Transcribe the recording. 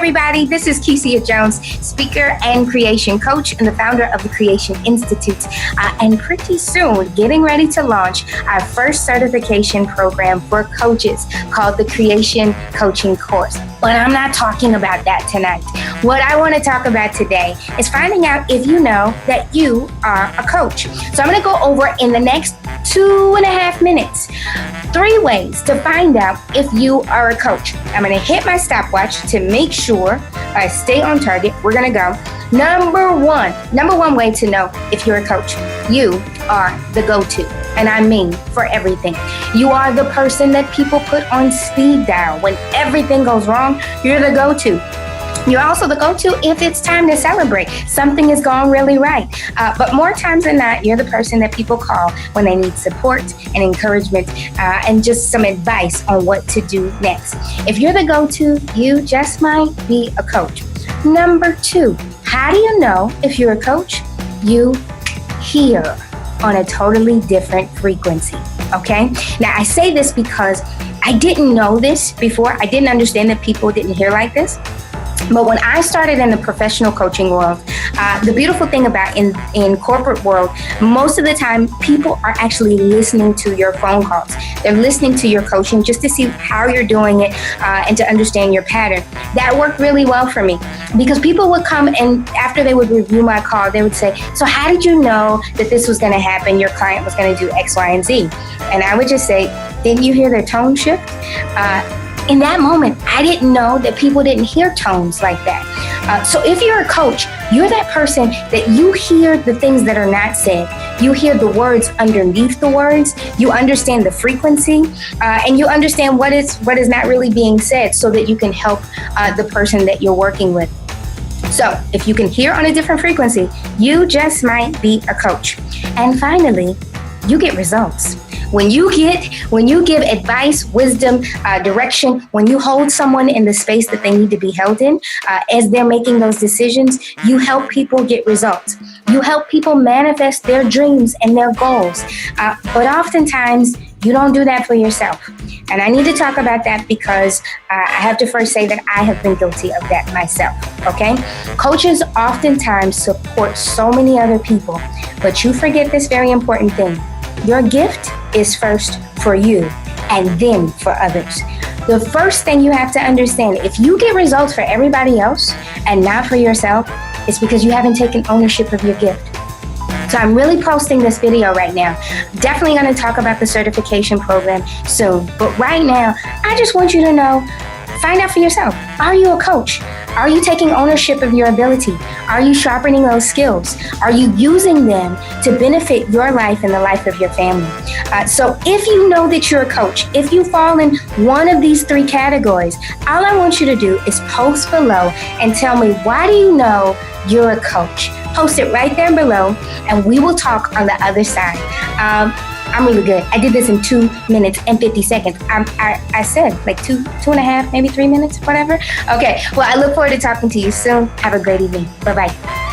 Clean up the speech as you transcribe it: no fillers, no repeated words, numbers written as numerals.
everybody. This is Kesia Jones, speaker and creation coach and the founder of the Creation Institute. And pretty soon, getting ready to launch our first certification program for coaches called the Creation Coaching Course. But I'm not talking about that tonight. What I want to talk about today is finding out if you know that you are a coach. So I'm going to go over in the next 2.5 minutes 3 ways to find out if you are a coach. I'm going to hit my stopwatch to make sure I stay on target. We're going to go. Number one way to know if you're a coach. You are the go-to, and I mean for everything. You are the person that people put on speed dial. When everything goes wrong, you're the go-to. You're also the go-to if it's time to celebrate. Something is going really right. But more times than not, you're the person that people call when they need support and encouragement and just some advice on what to do next. If you're the go-to, you just might be a coach. Number 2, how do you know if you're a coach? You hear on a totally different frequency, okay? Now, I say this because I didn't know this before. I didn't understand that people didn't hear like this. But when I started in the professional coaching world, the beautiful thing about in corporate world, most of the time people are actually listening to your phone calls. They're listening to your coaching just to see how you're doing it and to understand your pattern. That worked really well for me because people would come and after they would review my call, they would say, so how did you know that this was going to happen? Your client was going to do X, Y, and Z. And I would just say, didn't you hear their tone shift? In that moment, I didn't know that people didn't hear tones like that. So if you're a coach, you're that person that you hear the things that are not said. You hear the words underneath the words. You understand the frequency, and you understand what is not really being said so that you can help the person that you're working with. So if you can hear on a different frequency, you just might be a coach. And finally, you get results. When you give advice, wisdom, direction, when you hold someone in the space that they need to be held in, as they're making those decisions, you help people get results. You help people manifest their dreams and their goals. But oftentimes, you don't do that for yourself. And I need to talk about that because I have to first say that I have been guilty of that myself, okay? Coaches oftentimes support so many other people, but you forget this very important thing. Your gift is first for you and then for others. The first thing you have to understand, if you get results for everybody else and not for yourself, it's because you haven't taken ownership of your gift. So I'm really posting this video right now. Definitely going to talk about the certification program soon. But right now, I just want you to know, find out for yourself. Are you a coach? Are you taking ownership of your ability? Are you sharpening those skills? Are you using them to benefit your life and the life of your family? So if you know that you're a coach, if you fall in one of these 3 categories, all I want you to do is post below and tell me, why do you know you're a coach? Post it right there below and we will talk on the other side. I'm really good. I did this in 2 minutes and 50 seconds. I said like 2.5, maybe 3 minutes, whatever. Okay, well, I look forward to talking to you soon. Have a great evening. Bye-bye.